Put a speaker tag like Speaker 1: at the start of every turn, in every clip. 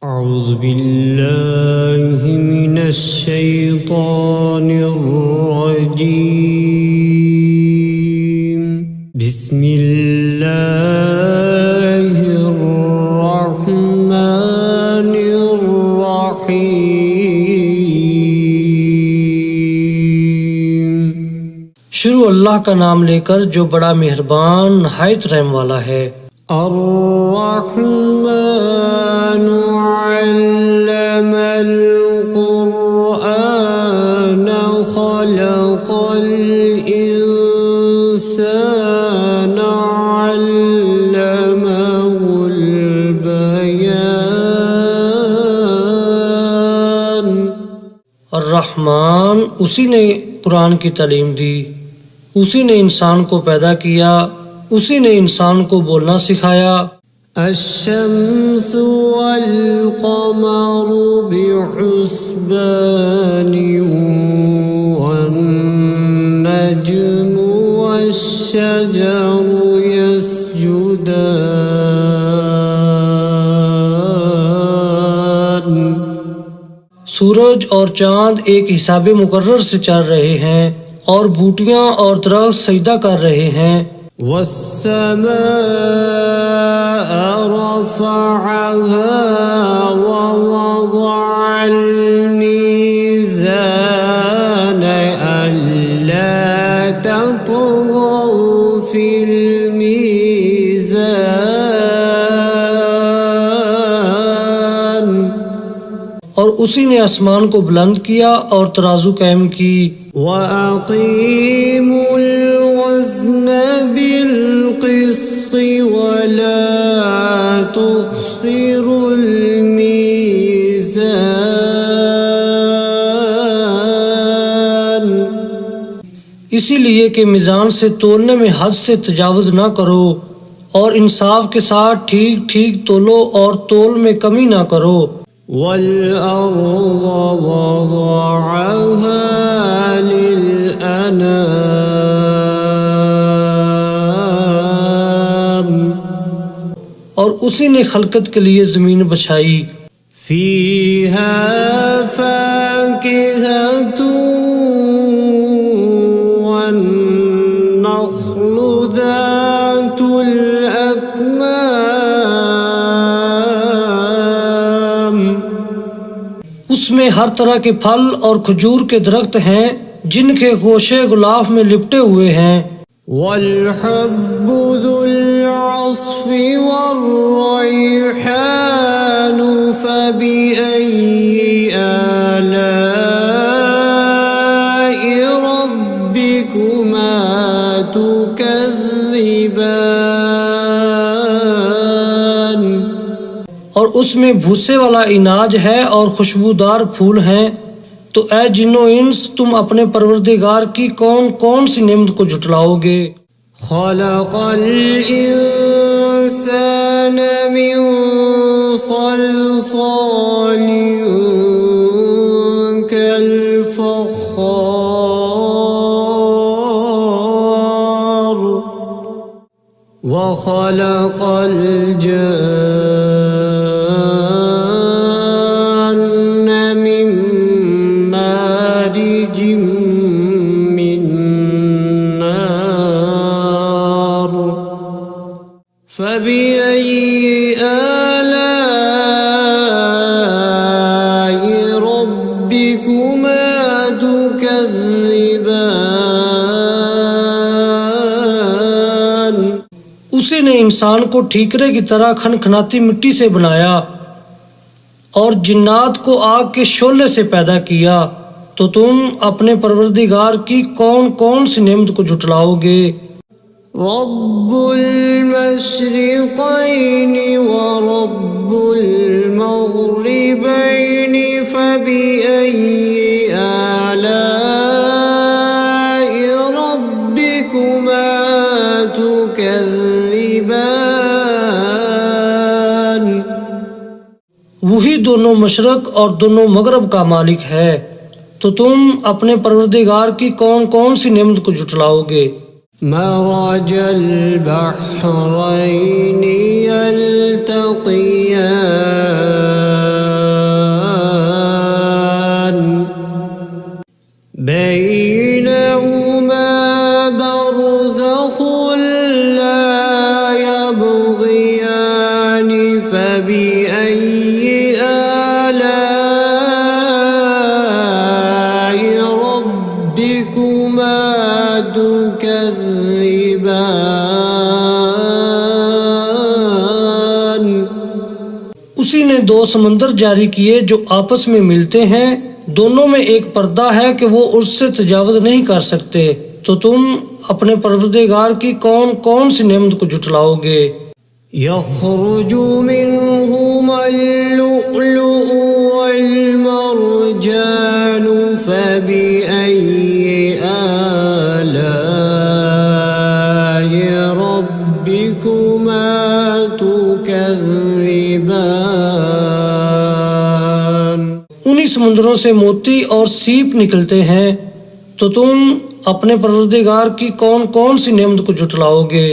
Speaker 1: अऊज़ु बिल्लाहि मिनश शैतानिर रजीम। बिस्मिल्लाहिर रहमानिर रहीम। शुरू अल्लाह का नाम लेकर जो बड़ा मेहरबान नहायत रहम वाला है। अर्रहमान अल्लमल कुरआन खलक़ल इंसान अल्लमहुल बयान। अर्रहमान उसी ने कुरान की तालीम दी, उसी ने इंसान को पैदा किया, उसी ने इंसान को बोलना सिखाया। अश्शम्सु वल क़मरु बिहुस्बानि वन नज्मु वश्शजरु यस्जुदान। सूरज और चांद एक हिसाबे मुकर्रर से चल रहे हैं और बूटियां और दरख्त सजदा कर रहे हैं। वस्समाअ रफ़अहा ववضअल मीज़ान अल्ला ततग़ौ फ़िल मीज़ान। और उसी ने आसमान को बुलंद किया और तराजू कायम की। वअक़ीमुल वज़्न बिल क़िस्ति वला तुख़्सिरुल मीज़ान। इसीलिए कि मीज़ान से तोलने में हद से तजावुज़ ना करो और इंसाफ के साथ ठीक ठीक तोलो और तोल में कमी ना करो। वल-अर्ज़ वज़अहा लिल-अनाम। और उसी ने खलकत के लिए ज़मीन बछाई। फ़ीहा फ़ाकिहतु वन्नख़्लु ज़ातुल अकमाम। उसमें हर तरह के फल और खजूर के दरख्त हैं जिनके गोशे गुलाफ में लिपटे हुए हैं। वल-हब्बु ज़ुल-अस्फ़ि वर्रैहानु फ़बिअय्यि आलाइ रब्बिकुमा तुकज़्ज़िबान। और उसमें भूसे वाला इनाज है और खुशबूदार फूल हैं। तो ऐ जिन्नो इंस तुम अपने परवरदिगार की कौन कौन सी नेमत को झुटलाओगे। खलक़ल इंसान मिन सल्सालिन कल फ़ख़्ख़ार व खलक़ल जन्न मिन मारिजिम मिन नार फ़बिअय्यि आलाइ रब्बिकुमा तुकज़्ज़िबान। उसी ने इंसान को ठीकरे की तरह खनखनाती मिट्टी से बनाया और जिन्नात को आग के शोले से पैदा किया। तो तुम अपने परवरदिगार की कौन कौन सी नेमत को झुटलाओगे। रब्बुल मशरिक़ैनि व रब्बुल मग़रिबैनि फ़बिअय्यि आलाइ रब्बिकुमा तुकज़्ज़िबान। वही दोनों मशरक और दोनों मगरब का मालिक है। तो तुम अपने परवरदिगार की कौन कौन सी नेमत को झुटलाओगे। मरजल बहरैनि। البحرين يلتقيان ने दो समंदर जारी किए जो आपस में मिलते हैं, दोनों में एक पर्दा है कि वो उससे तजावुज़ नहीं कर सकते, तो तुम अपने परवरदिगार की कौन कौन सी नेमत को जुटलाओगे।
Speaker 2: यख़रुजु मिन्हुमल लुअलुअ वल मरजानु फबिअय्यि आलाइ रब्बिकुमा तुकज़्ज़िबान।
Speaker 1: उन्हीं समुद्रों से मोती और सीप निकलते हैं, तो तुम अपने परवरदिगार की कौन कौन सी नेमत को जुटलाओगे।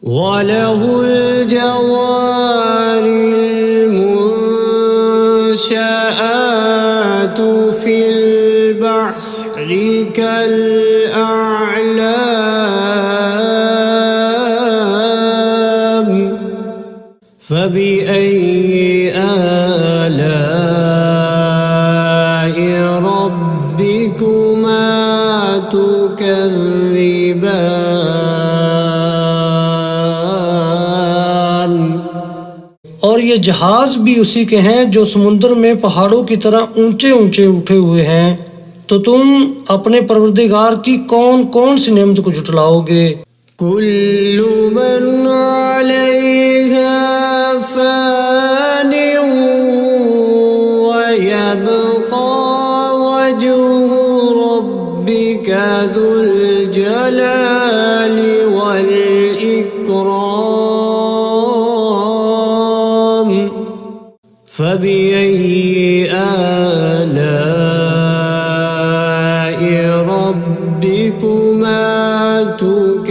Speaker 2: वलहुल जवारिल मुंशआतु फिल बहरि कल अअलाम फबिअय्यि आलाइ रब्बिकुमा तुकज़्ज़िबान।
Speaker 1: और ये जहाज भी उसी के हैं जो समुद्र में पहाड़ों की तरह ऊंचे ऊंचे उठे हुए हैं, तो तुम अपने परवरदिगार की कौन कौन सी नेमत को जुटलाओगे।
Speaker 2: कुल्लु मन अलैहा फ़ानिन व यबक़ा वजहु रब्बिका ज़ुल जलालि वल इकराम फबिअय्यि आलाइ रब्बिकुमा तुकज़्ज़िबान।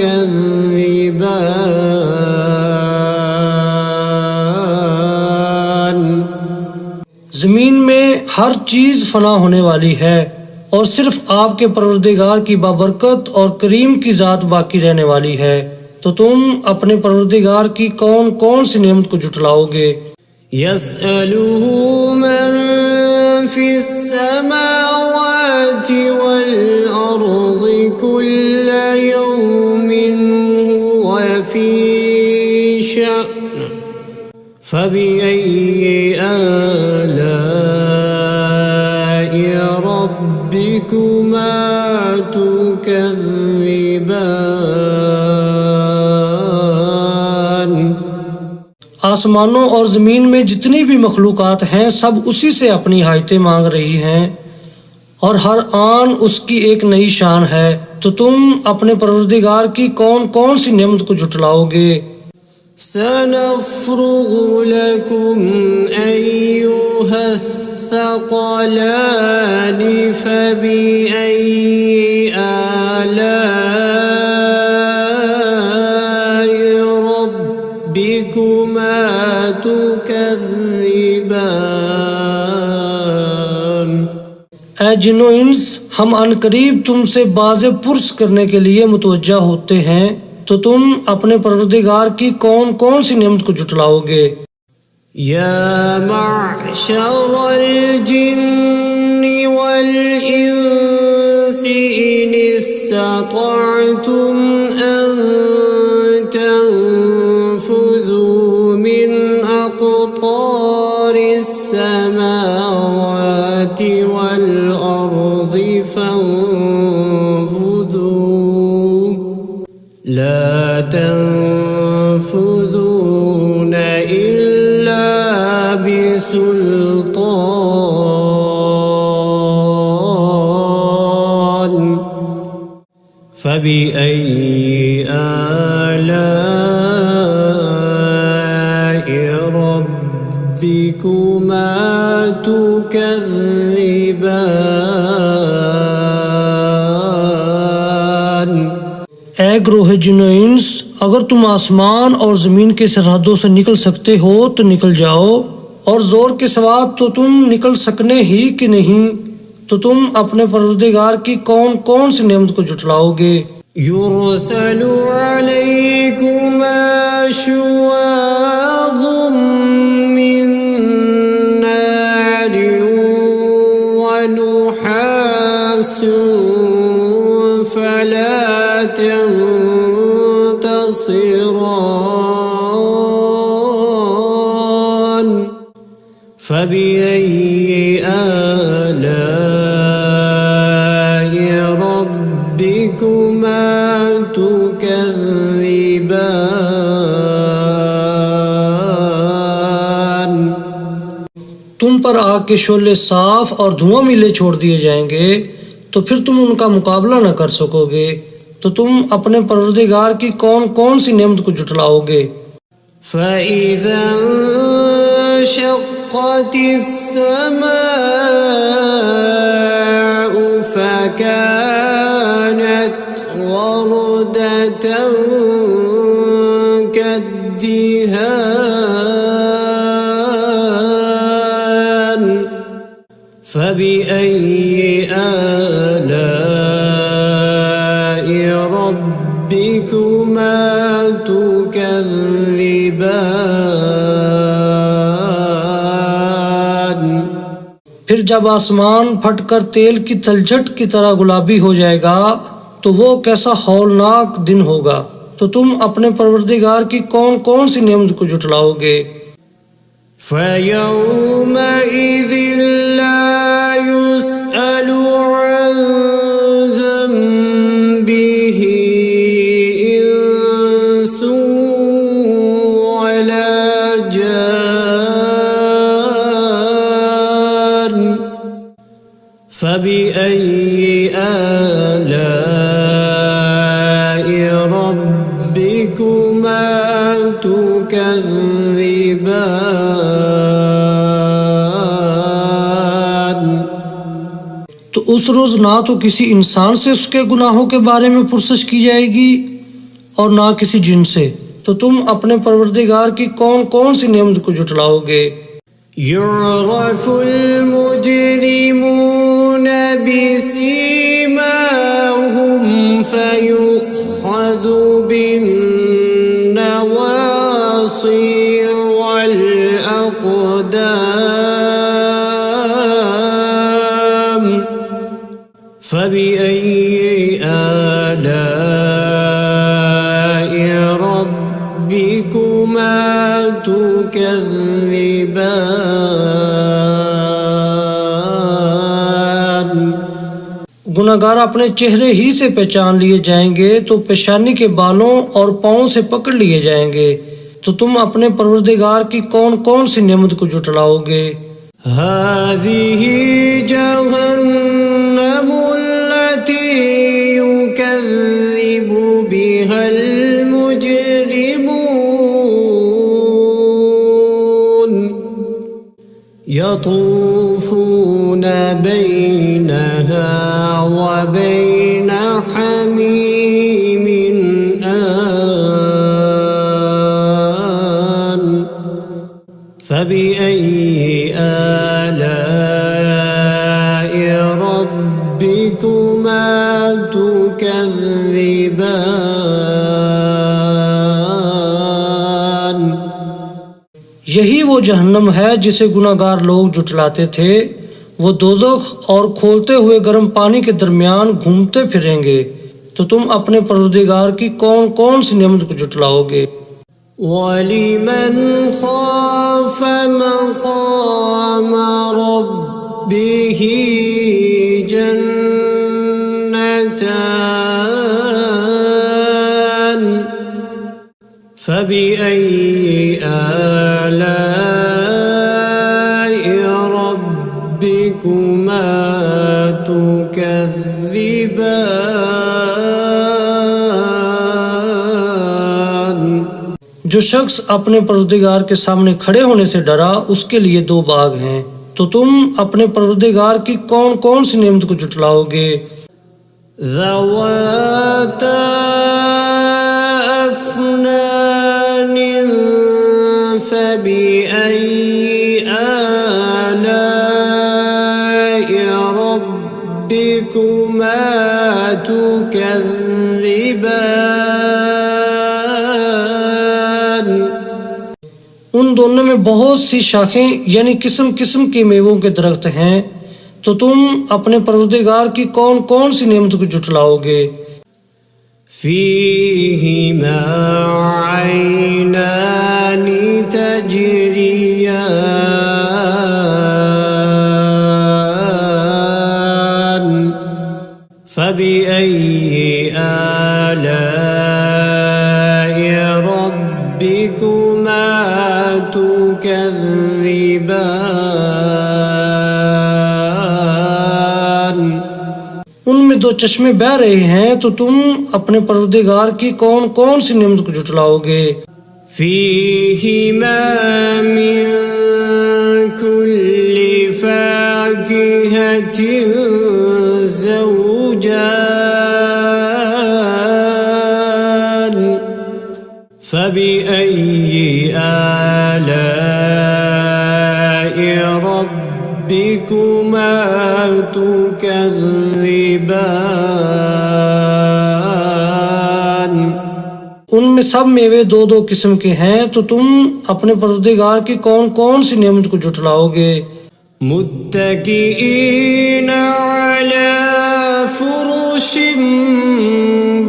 Speaker 1: जमीन में हर चीज फना होने वाली है और सिर्फ आपके परवरदिगार की बाबरकत और करीम की जात बाकी रहने वाली है, तो तुम अपने परवरदिगार की कौन कौन सी नेमत को जुटलाओगे।
Speaker 2: यसअलुहु मन फिस्समावाति वल अर्दि कुल्ल यौमिन हुव फी शअन फबिअय्यि आलाइ रब्बिकुमा तुकज़्ज़िबान।
Speaker 1: आसमानों और ज़मीन में जितनी भी मखलूक़ात हैं सब उसी से अपनी हाजतें मांग रही हैं और हर आन उसकी एक नई शान है, तो तुम अपने परवरदिगार की कौन कौन सी नेमत को जुटलाओगे।
Speaker 2: सनफ़्रुगु लकुम अय्युहस्सक़लानि फबिअय्यि आलाइ रब्बिकुमा तुकज़्ज़िबान।
Speaker 1: ऐ जिन्नो इंस, हम अनकरीब तुमसे बाज़े पुरस करने के लिए मुतवज्जा होते हैं, तो तुम अपने परवरदिगार की कौन कौन सी नेमत को जुटलाओगे।
Speaker 2: या मअशरल जिन्नि वल इंसि इन इस्ततअतुम अन तंफुज़ू मिन अक़तारिस समावाति वल अर्दि फंफुज़ू ला तंफुज़ून इल्ला बिसुल्तान फबिअय्यि आलाइ रब्बिकुमा तुकज़्ज़िबान।
Speaker 1: ऐ ग्रोह जिन्नो इंस, अगर तुम आसमान और ज़मीन के सरहदों से निकल सकते हो तो निकल जाओ, और ज़ोर के सिवा तो तुम निकल सकने ही कि नहीं, तो तुम अपने परवरदिगार की कौन कौन सी नेमत को जुटलाओगे।
Speaker 2: युरसलु अलैकुमा शुवाज़ुम मिन नारिन व नुहासुन फला तंतसिरान فبأي آلاء ربكما تكذبان
Speaker 1: तुम पर आग के शोले साफ और धुआं मिले छोड़ दिए जाएंगे तो फिर तुम उनका मुकाबला न कर सकोगे, तो तुम अपने परवरदिगार की कौन कौन सी नेमत को जुटलाओगे।
Speaker 2: فإذا انشقت السماء فكانت وردة كالدهان فبأي آلاء ربكما تكذبان
Speaker 1: फिर जब आसमान फटकर तेल की तलछट की तरह गुलाबी हो जाएगा तो वो कैसा हौलनाक दिन होगा, तो तुम अपने परवरदिगार की कौन कौन सी नेमत को जुटलाओगे।
Speaker 2: فيومئذ لا يسأل عن ذنبه إنس ولا جان فبأي آلاء ربكما تكذبان
Speaker 1: तो उस रोज ना तो किसी इंसान से उसके गुनाहों के बारे में पुरसश की जाएगी और ना किसी जिन से, तो तुम अपने परवरदिगार की कौन कौन सी नेमत को जुटलाओगे।
Speaker 2: يعرف المجرمون بسيماهم فيؤخذ بالنواصي والأقدام فبأي آلاء ربكما تكذبان
Speaker 1: गुनाहगार अपने चेहरे ही से पहचान लिए जाएंगे तो पेशानी के बालों और पाँव से पकड़ लिए जाएंगे, तो तुम अपने परवरदिगार की कौन कौन सी नेमत को जुटलाओगे।
Speaker 2: هذه جهنم التي يكذب بها المجرمون يطوفون بينها وبين حميم آن فبأي آلاء ربكما تكذبان
Speaker 1: यही वो जहन्नम है जिसे गुनाहगार लोग जुटलाते थे, वो दोज़ख और खोलते हुए गर्म पानी के दरमियान घूमते फिरेंगे, तो तुम अपने परवरदिगार की कौन कौन सी नेमत को जुटलाओगे।
Speaker 2: ولمن خاف مقام ربه جنتان فبأي آلاء ربكما تكذبان
Speaker 1: जो शख्स अपने परवरदिगार के सामने खड़े होने से डरा उसके लिए दो बाग हैं, तो तुम अपने परवरदिगार की कौन कौन सी नेमत को जुटलाओगे।
Speaker 2: ذواتا أفنان فبأي آلاء ربكما تكذبان
Speaker 1: उन दोनों में बहुत सी शाखें यानी किस्म किस्म के मेवों के दरख्त हैं, तो तुम अपने परवरदिगार की कौन कौन सी नेमत को जुटलाओगे।
Speaker 2: فيهما عينان تجريان فبأي آلاء ربكما تكذبان
Speaker 1: उनमें दो चश्मे बह रहे हैं, तो तुम अपने परवरदिगार की कौन कौन सी नेमत को झुटलाओगे।
Speaker 2: فيهما من كل فاكهة زوجان فبأي آلاء ربكما تكذبان
Speaker 1: उनमें सब मेवे दो दो किस्म के हैं, तो तुम अपने परवरदिगार की कौन कौन सी नेमत को झुटलाओगे।
Speaker 2: मुत्तकीईन अला फुरुशिन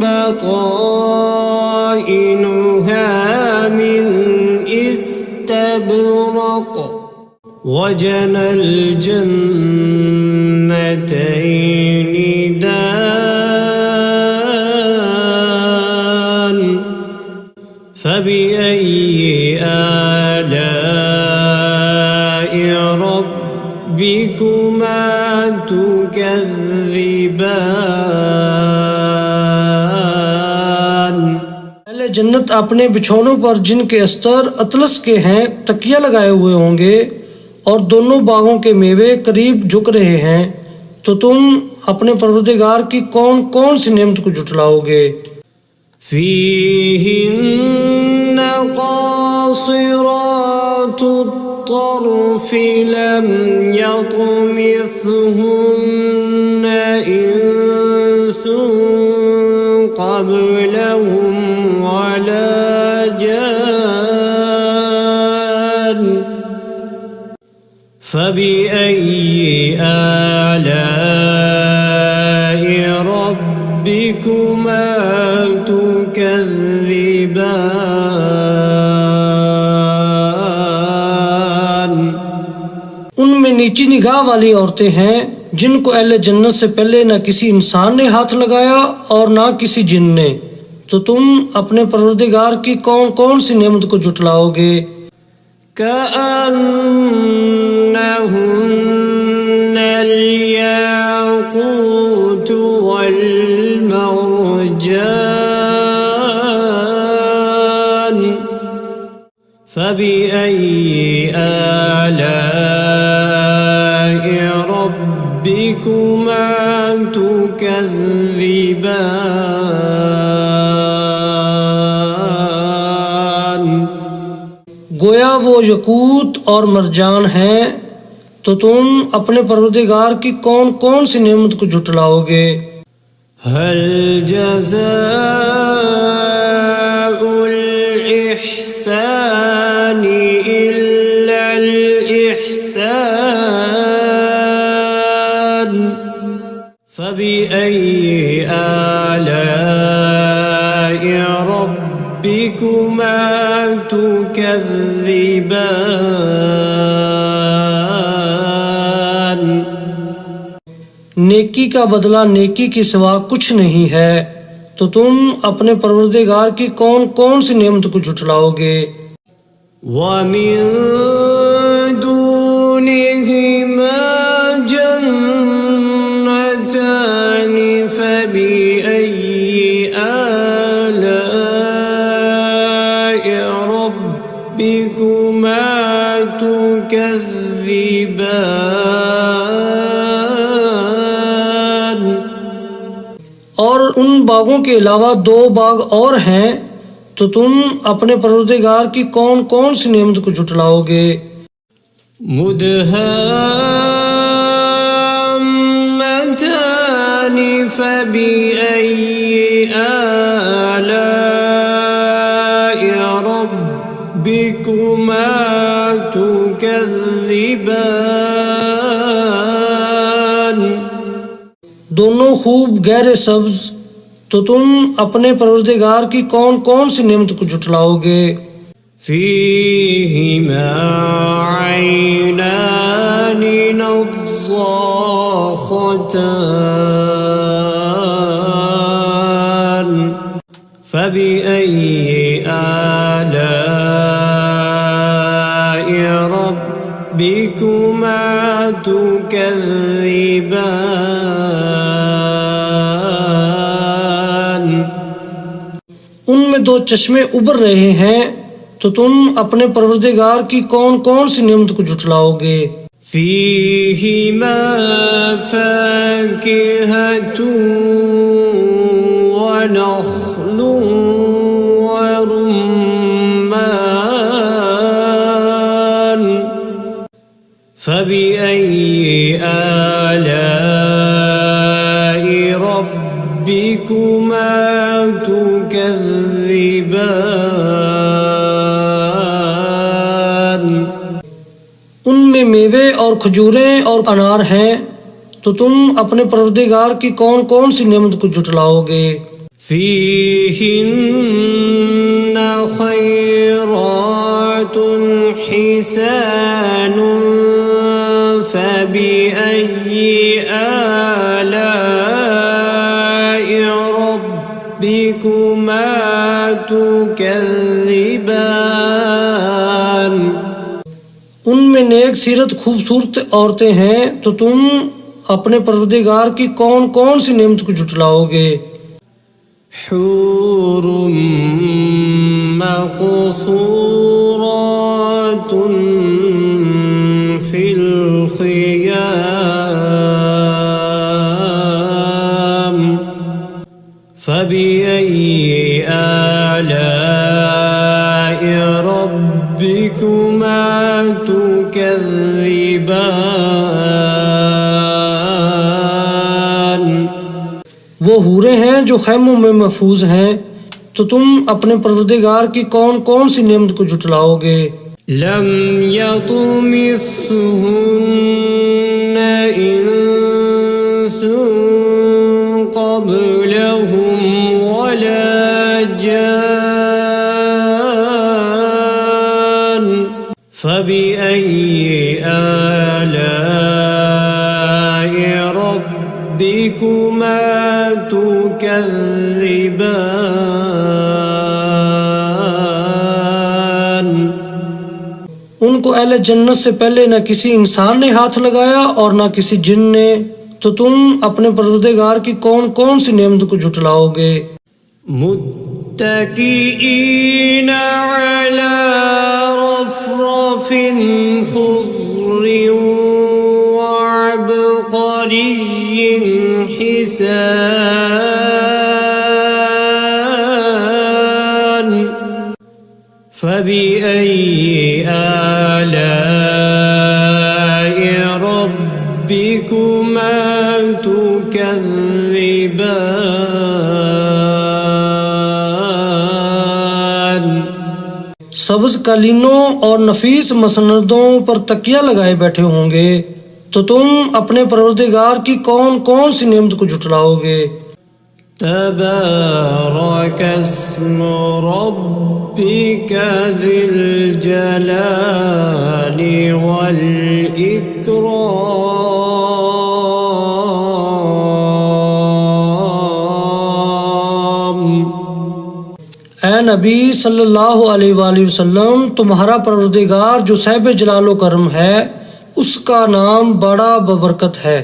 Speaker 2: बताइनुहा मिन इस्तबरक वजनल जन्नतैनि दान فبأي آلاء ربكما تكذبان
Speaker 1: पहले जन्नत अपने बिछौनों पर जिनके अस्तर अतलस के हैं तकिया लगाए हुए होंगे, और दोनों बागों के मेवे करीब झुक रहे हैं, तो तुम अपने परवरदिगार की कौन कौन सी नेमत को झुटलाओगे।
Speaker 2: فيهن قاصرات الطرف لم يطمثهن إنس قبلهم ولا جان فبأي آلاء ربكما تكذبان
Speaker 1: उनमें नीची निगाह वाली औरतें हैं, जिनको अहले जन्नत से पहले न किसी इंसान ने हाथ लगाया और न किसी जिन ने, तो तुम अपने परवरदिगार की कौन कौन सी नेमत को झुटलाओगे।
Speaker 2: كأنهن الياقوت والمرجان فبأي آلاء ربكما تكذبان
Speaker 1: गोया वो यकूत और मरजान हैं, तो तुम अपने परवरदिगार की कौन कौन सी नेमत को झुटलाओगे।
Speaker 2: هل جزاء الإحسان إلا الإحسان فبأي آلاء ربكما تكذبان
Speaker 1: नेकी का बदला नेकी के सिवा कुछ नहीं है, तो तुम अपने परवरदिगार की कौन कौन सी नेमत को झुटलाओगे।
Speaker 2: ومن دونهما جنتان فبأي آلاء ربكما تكذبان
Speaker 1: और उन बागों के अलावा दो बाग और हैं, तो तुम अपने परवरदिगार की कौन कौन सी नेमत को झुटलाओगे।
Speaker 2: मुदहाम्मतान فبأي آلاء ربكما تكذبان
Speaker 1: दोनों खूब गहरे सब्ज, तो तुम अपने परवरदिगार की कौन कौन सी नेमत को झुटलाओगे।
Speaker 2: فيهما عينان نضاختان فبأي آلاء ربكما تكذبان
Speaker 1: उनमें दो चश्मे उबर रहे हैं, तो तुम अपने परवरदिगार की कौन कौन सी नेमत को झुठलाओगे।
Speaker 2: فيهما فاكهة ونخل ورمان فبأي آلاء ربكما تكذبان
Speaker 1: उनमें मेवे और खजूरें और अनार हैं, तो तुम अपने परवरदिगार की कौन कौन सी नेमत को झुठलाओगे।
Speaker 2: فيهن خيرات حسان فبأي آلاء ربكما تكذبان
Speaker 1: उनमें नेक सीरत खूबसूरत औरतें हैं, तो तुम अपने परवरदिगार की कौन कौन सी नेमत को झुठलाओगे।
Speaker 2: حور مقصورات في الخيام فبأي آلاء ربكما تكذبان
Speaker 1: वो हूरें हैं जो खैमों में महफूज हैं, तो तुम अपने परवरदिगार की कौन कौन सी नेमत को झुठलाओगे।
Speaker 2: لم يطمثهن إنس قبلهم ولا جان فبأي آلاء ربكما تكذبان
Speaker 1: उनको अहले जन्नत से पहले न किसी इंसान ने हाथ लगाया और न किसी जिन ने, तो तुम अपने परवरदिगार की कौन कौन सी नेमत को झुठलाओगे।
Speaker 2: متكئين على رفرف خضر وعبقري حسان فبأي آلاء ربكما تكذبان
Speaker 1: सब्ज कालीनों और नफीस मसनदों पर तकिया लगाए बैठे होंगे, तो तुम अपने परवरदिगार की कौन कौन सी नेमत को झुठलाओगे।
Speaker 2: تبارك اسم ربك ذي الجلال والإكرام
Speaker 1: ए नबी सल्लल्लाहु अलैहि वसल्लम, तुम्हारा परवरदिगार जो साहिब जलालो करम है, उसका नाम बड़ा बबरकत है।